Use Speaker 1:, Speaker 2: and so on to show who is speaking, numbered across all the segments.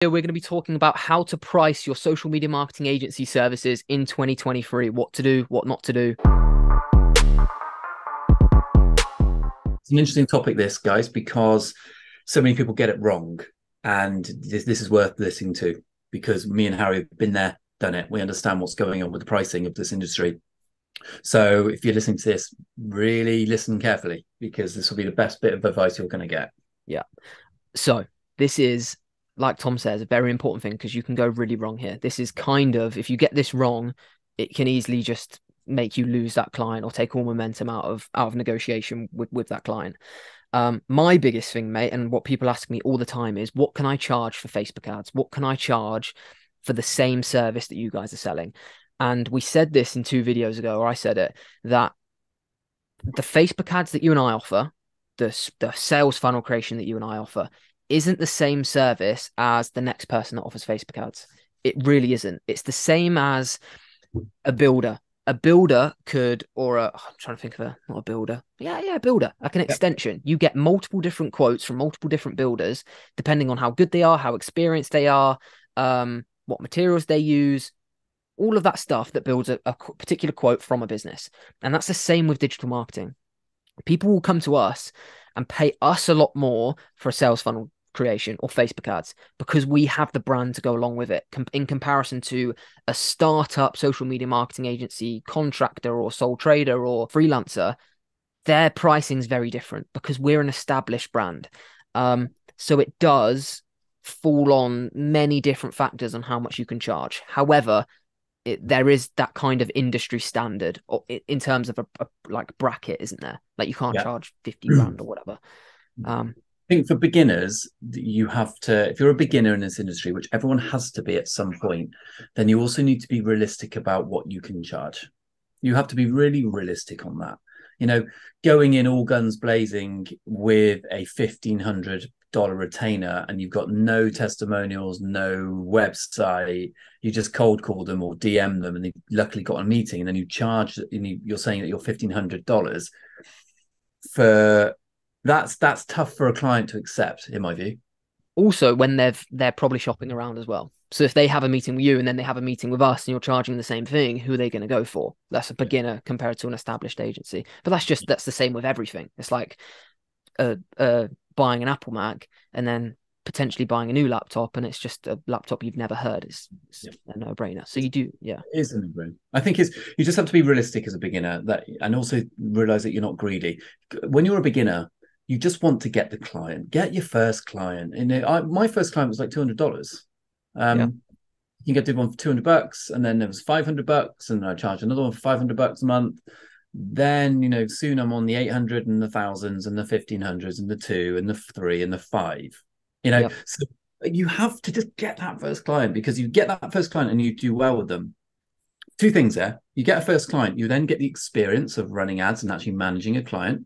Speaker 1: We're going to be talking about how to price your social media marketing agency services in 2023, what to do, what not to do.
Speaker 2: It's an interesting topic, this, guys, because so many people get it wrong. And this is worth listening to because me and Harry have been there, done it. We understand what's going on with the pricing of this industry. So if you're listening to this, really listen carefully because this will be the best bit of advice you're going to get.
Speaker 1: Yeah. So this is, like Tom says, a very important thing because you can go really wrong here. This is kind of, if you get this wrong, it can easily just make you lose that client or take all momentum out of negotiation with that client. My biggest thing, mate, and what people ask me all the time is, what can I charge for Facebook ads? What can I charge for the same service that you guys are selling? And we said this in 2 videos ago, or I said it, that the Facebook ads that you and I offer, the sales funnel creation that you and I offer, isn't the same service as the next person that offers Facebook ads. It really isn't. It's the same as a builder. A builder could, I'm trying to think of not a builder. Yeah, a builder, like an
Speaker 2: Yep.
Speaker 1: extension. You get multiple different quotes from multiple different builders, depending on how good they are, how experienced they are, what materials they use, all of that stuff that builds a particular quote from a business. And that's the same with digital marketing. People will come to us and pay us a lot more for a sales funnel creation or Facebook ads because we have the brand to go along with it in comparison to a startup social media marketing agency, contractor or sole trader or freelancer. Their pricing is very different because we're an established brand. So it does fall on many different factors on how much you can charge. However, there is that kind of industry standard in terms of a like bracket, isn't there? Like you can't
Speaker 2: Yeah.
Speaker 1: charge 50 grand or whatever.
Speaker 2: I think for beginners, you have to, if you're a beginner in this industry, which everyone has to be at some point, then you also need to be realistic about what you can charge. You have to be really realistic on that. Going in all guns blazing with a $1,500 retainer and you've got no testimonials, no website, you just cold call them or DM them and they luckily got a meeting and then you charge, and you're saying that you're $1,500 for that's tough for a client to accept, in my view.
Speaker 1: Also, when they're probably shopping around as well. So if they have a meeting with you and then they have a meeting with us and you're charging the same thing, who are they going to go for? That's a
Speaker 2: Yeah.
Speaker 1: beginner compared to an established agency. But that's the same with everything. It's like buying an Apple Mac and then potentially buying a new laptop, and it's just a laptop you've never heard. It's
Speaker 2: Yeah.
Speaker 1: a no-brainer. So you do, yeah.
Speaker 2: It is a no-brainer. I think you just have to be realistic as a beginner, and also realize that you're not greedy. When you're a beginner, you just want to get the client, get your first client. My first client was like $200.
Speaker 1: Yeah.
Speaker 2: You get one for $200, and then there was $500, and I charged another one for $500 a month. Then soon I'm on the 800 and the thousands and the 1500s and the two and the three and the five.
Speaker 1: Yeah.
Speaker 2: So you have to just get that first client, because you get that first client and you do well with them. Two things there: you get a first client, you then get the experience of running ads and actually managing a client,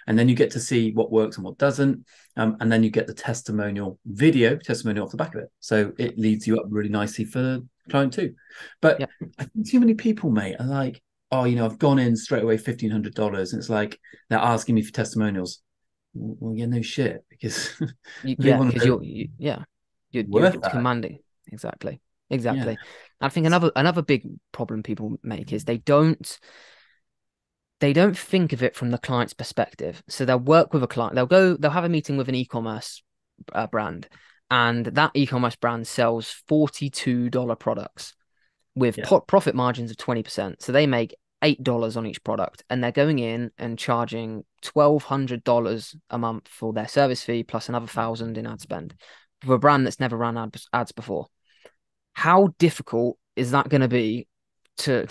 Speaker 2: and then you get to see what works and what doesn't, and then you get the testimonial off the back of it, so it leads you up really nicely for the client too. But
Speaker 1: Yeah.
Speaker 2: I think too many people, mate, are like, oh, I've gone in straight away $1,500, and it's like they're asking me for testimonials. Well, yeah, no shit, because they
Speaker 1: Yeah,
Speaker 2: want
Speaker 1: because
Speaker 2: to know
Speaker 1: you're
Speaker 2: worth that.
Speaker 1: commanding. Exactly.
Speaker 2: Yeah.
Speaker 1: Exactly. I think another big problem people make is they don't think of it from the client's perspective. So they'll work with a client, they'll have a meeting with an e-commerce brand, and that e-commerce brand sells $42 products with
Speaker 2: Yeah.
Speaker 1: profit margins of 20%. So they make $8 on each product, and they're going in and charging $1,200 a month for their service fee plus another 1,000 in ad spend for a brand that's never ran ads before. How difficult is that going to be to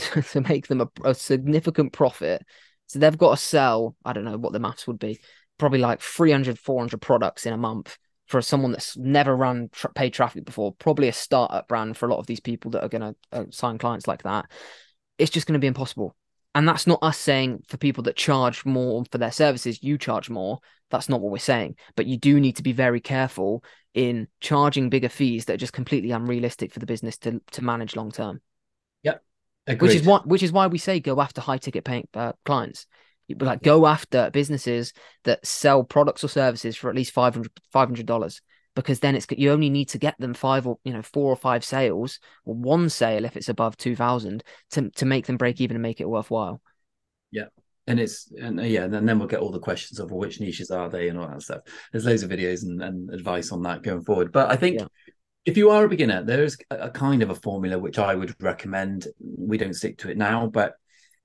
Speaker 1: make them a significant profit? So they've got to sell, I don't know what the maths would be, probably like 300, 400 products in a month for someone that's never run paid traffic before, probably a startup brand for a lot of these people that are going to sign clients like that. It's just going to be impossible. And that's not us saying for people that charge more for their services, you charge more. That's not what we're saying. But you do need to be very careful in charging bigger fees that are just completely unrealistic for the business to manage long term.
Speaker 2: Yep.
Speaker 1: Which is
Speaker 2: Agreed.
Speaker 1: why we say go after high ticket paying clients. Go after businesses that sell products or services for at least $500. because then you only need to get them 4 or 5 sales, or one sale if it's above 2,000, to make them break even and make it worthwhile.
Speaker 2: Yeah. And then we'll get all the questions of, well, which niches are they and all that stuff. There's loads of videos and advice on that going forward. But I think
Speaker 1: Yeah.
Speaker 2: if you are a beginner, there's a kind of a formula which I would recommend. We don't stick to it now, but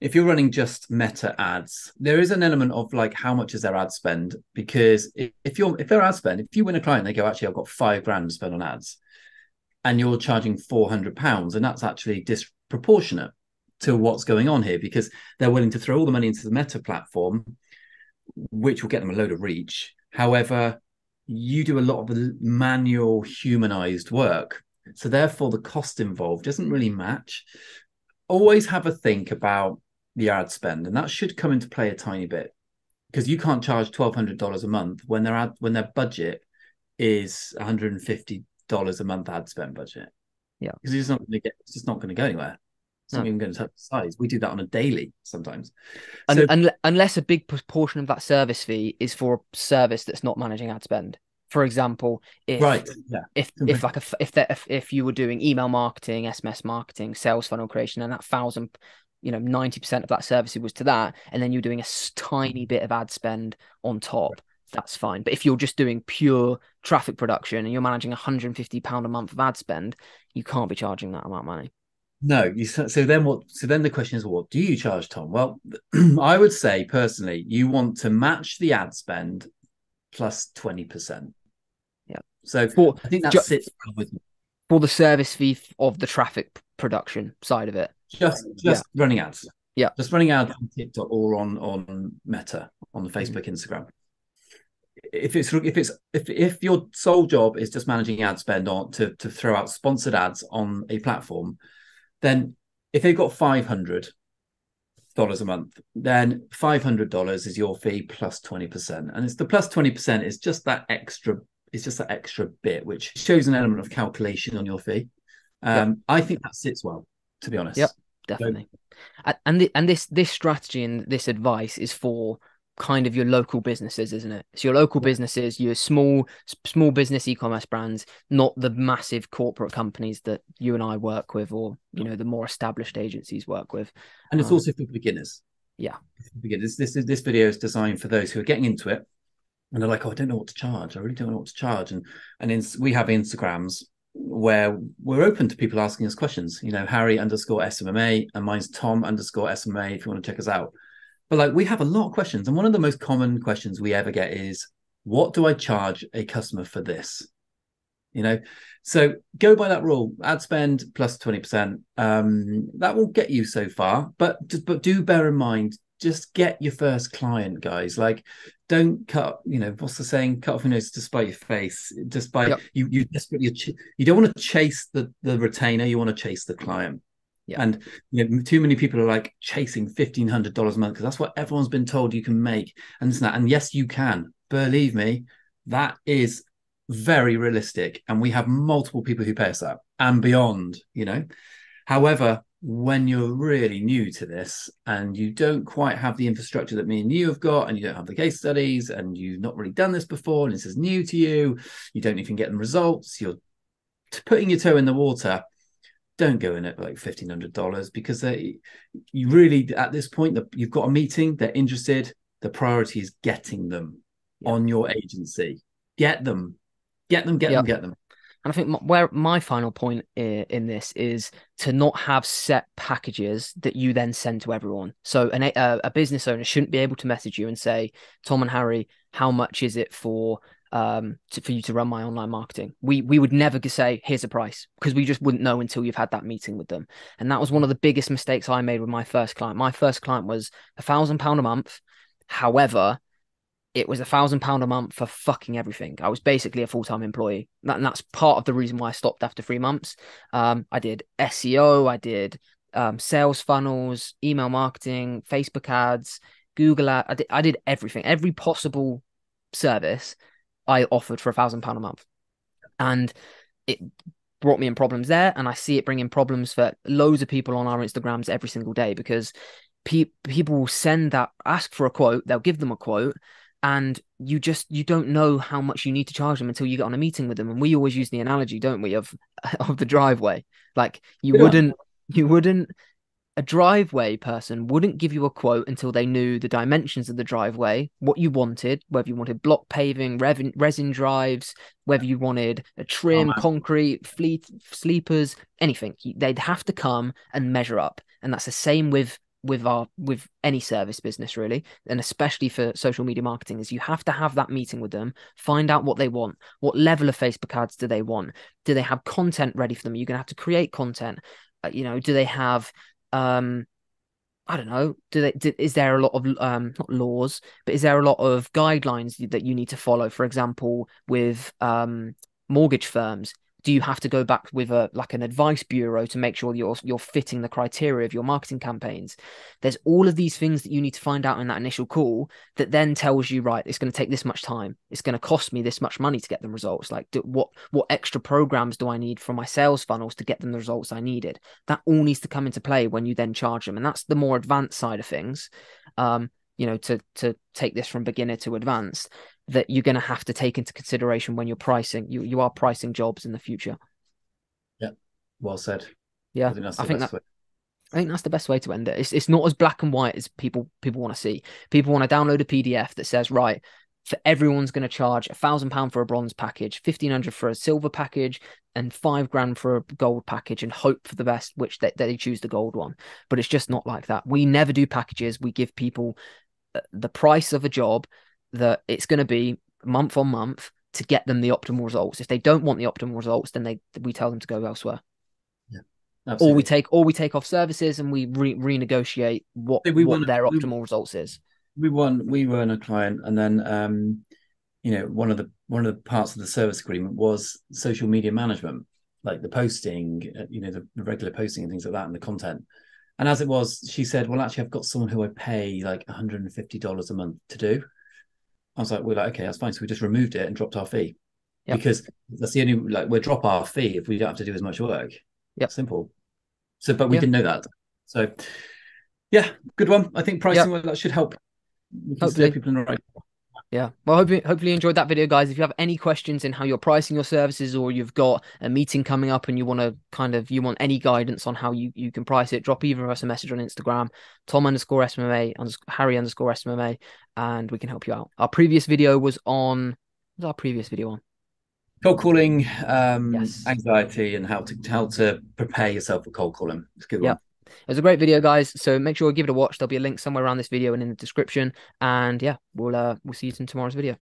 Speaker 2: if you're running just meta ads, there is an element of like, how much is their ad spend? Because if their ad spend, if you win a client, they go, actually, I've got £5,000 to spend on ads, and you're charging £400, and that's actually disproportionate to what's going on here, because they're willing to throw all the money into the meta platform, which will get them a load of reach. However, you do a lot of the manual humanized work, so therefore the cost involved doesn't really match. Always have a think about the ad spend, and that should come into play a tiny bit, because you can't charge $1,200 a month when their budget is $150 a month ad spend budget.
Speaker 1: Yeah.
Speaker 2: Because it's just not going to go anywhere. It's not
Speaker 1: No.
Speaker 2: even going to touch the size. We do that on a daily sometimes. So
Speaker 1: Unless a big proportion of that service fee is for a service that's not managing ad spend. For example,
Speaker 2: right, yeah,
Speaker 1: if you were doing email marketing, SMS marketing, sales funnel creation, and that 90% of that service was to that, and then you're doing a tiny bit of ad spend on top, that's fine. But if you're just doing pure traffic production and you're managing £150 a month of ad spend, you can't be charging that amount of money.
Speaker 2: no, so then what? So then the question is, what do you charge, Tom? Well, I would say personally, you want to match the ad spend plus 20%.
Speaker 1: Yeah.
Speaker 2: So
Speaker 1: For
Speaker 2: I think that
Speaker 1: ju
Speaker 2: sits with
Speaker 1: for the service fee of the traffic production side of it.
Speaker 2: just
Speaker 1: Yeah.
Speaker 2: running ads.
Speaker 1: Yeah.
Speaker 2: Just running ads on TikTok or on Meta, on the Facebook, Instagram. If your sole job is just managing ad spend on to throw out sponsored ads on a platform, then if they've got $500 a month, then $500 is your fee plus 20%, and it's the plus 20% is just that extra. It's just that extra bit, which shows an element of calculation on your fee.
Speaker 1: Yep.
Speaker 2: I think that sits well, to be honest.
Speaker 1: Yep. Definitely. And this strategy and this advice is for kind of your local businesses, isn't it? So your local businesses, your small business e-commerce brands, not the massive corporate companies that you and I work with, or the more established agencies work with.
Speaker 2: And it's also for beginners.
Speaker 1: Yeah.
Speaker 2: Beginners. This video is designed for those who are getting into it and they're like, oh, I don't know what to charge. I really don't know what to charge. And we have Instagrams where we're open to people asking us questions. Harry_SMMA, and mine's Tom_SMMA if you want to check us out. But like, we have a lot of questions, and one of the most common questions we ever get is, what do I charge a customer for this? So go by that rule: ad spend plus 20%. That will get you so far, but do bear in mind, just get your first client, guys. Like, don't cut, what's the saying? Cut off your nose to spite your face. Just by you desperately, you don't want to chase the retainer. You want to chase the client. Yeah. And too many people are like chasing $1,500 a month because that's what everyone's been told you can make. And yes, you can. Believe me, that is very realistic. And we have multiple people who pay us that and beyond. However, when you're really new to this and you don't quite have the infrastructure that me and you have got, and you don't have the case studies, and you've not really done this before, and this is new to you, you don't even get the results, you're putting your toe in the water, don't go in at like $1,500, because you really, at this point, you've got a meeting, they're interested, the priority is getting them on your agency. Get them. And
Speaker 1: I think where my final point in this is to not have set packages that you then send to everyone. So a business owner shouldn't be able to message you and say, Tom and Harry, how much is it for you to run my online marketing? We would never say, here's a price, because we just wouldn't know until you've had that meeting with them. And that was one of the biggest mistakes I made with my first client. My first client was £1,000 a month. However, it was £1,000 a month for fucking everything. I was basically a full-time employee. And that's part of the reason why I stopped after 3 months. I did SEO, I did sales funnels, email marketing, Facebook ads, Google ads. I did everything. Every possible service I offered for £1,000 a month. And it brought me in problems there. And I see it bringing problems for loads of people on our Instagrams every single day, because people will ask for a quote, they'll give them a quote, and you don't know how much you need to charge them until you get on a meeting with them. And we always use the analogy, don't we, of of the driveway. Like
Speaker 2: Good one.
Speaker 1: you wouldn't a driveway person wouldn't give you a quote until they knew the dimensions of the driveway, what you wanted, whether you wanted block paving, resin drives, whether you wanted a
Speaker 2: Oh,
Speaker 1: trim,
Speaker 2: man.
Speaker 1: concrete, fleet, sleepers, anything. They'd have to come and measure up. And that's the same with any service business really, and especially for social media marketing, is you have to have that meeting with them, find out what they want, what level of Facebook ads do they want, do they have content ready for them, you're going to have to create content, do they have I don't know. Is there a lot of not laws, but is there a lot of guidelines that you need to follow? For example, with mortgage firms, do you have to go back with a like an advice bureau to make sure you're fitting the criteria of your marketing campaigns? There's all of these things that you need to find out in that initial call that then tells you, right, it's going to take this much time. It's going to cost me this much money to get them results. Like, what extra programs do I need from my sales funnels to get them the results I needed? That all needs to come into play when you then charge them, and that's the more advanced side of things. To take this from beginner to advanced, that you're going to have to take into consideration when you're pricing. You are pricing jobs in the future.
Speaker 2: Yeah, well said. I
Speaker 1: Yeah,
Speaker 2: think that's
Speaker 1: I
Speaker 2: the
Speaker 1: think
Speaker 2: best
Speaker 1: that
Speaker 2: way.
Speaker 1: I think that's the best way to end it. It's not as black and white as people want to see. People want to download a PDF that says, right, for everyone's going to charge £1,000 for a bronze package, 1,500 for a silver package, and 5 grand for a gold package, and hope for the best, which they choose the gold one. But it's just not like that. We never do packages. We give people the price of a job that it's going to be month on month to get them the optimal results. If they don't want the optimal results, then we tell them to go elsewhere.
Speaker 2: Yeah,
Speaker 1: Or we
Speaker 2: absolutely.
Speaker 1: take off services and we renegotiate what
Speaker 2: We
Speaker 1: what
Speaker 2: won.
Speaker 1: their optimal results is.
Speaker 2: We won a client, and then one of the parts of the service agreement was social media management, like the posting, the regular posting and things like that, and the content. And as it was, she said, "Well, actually, I've got someone who I pay like $150 a month to do." I was like, "We're like, okay, that's fine." So we just removed it and dropped our fee,
Speaker 1: Yep.
Speaker 2: because that's the only, like, we'll drop our fee if we don't have to do as much work.
Speaker 1: Yep.
Speaker 2: Simple. So, but we
Speaker 1: Yeah.
Speaker 2: didn't know that. So, yeah, good one. I think pricing,
Speaker 1: Yep.
Speaker 2: well, that should help. We can steer
Speaker 1: Hopefully.
Speaker 2: people in the right.
Speaker 1: Yeah. Well, hopefully you enjoyed that video, guys. If you have any questions in how you're pricing your services, or you've got a meeting coming up and you want any guidance on how you can price it, drop either of us a message on Instagram, Tom_SMMA, Harry_SMMA, and we can help you out. Our previous video was on, what was our previous video on?
Speaker 2: Cold calling,
Speaker 1: Yes.
Speaker 2: anxiety, and how to prepare yourself for cold calling. It's a good one.
Speaker 1: Yep. It was a great video, guys. So make sure you give it a watch. There'll be a link somewhere around this video and in the description. And yeah, we'll see you in tomorrow's video.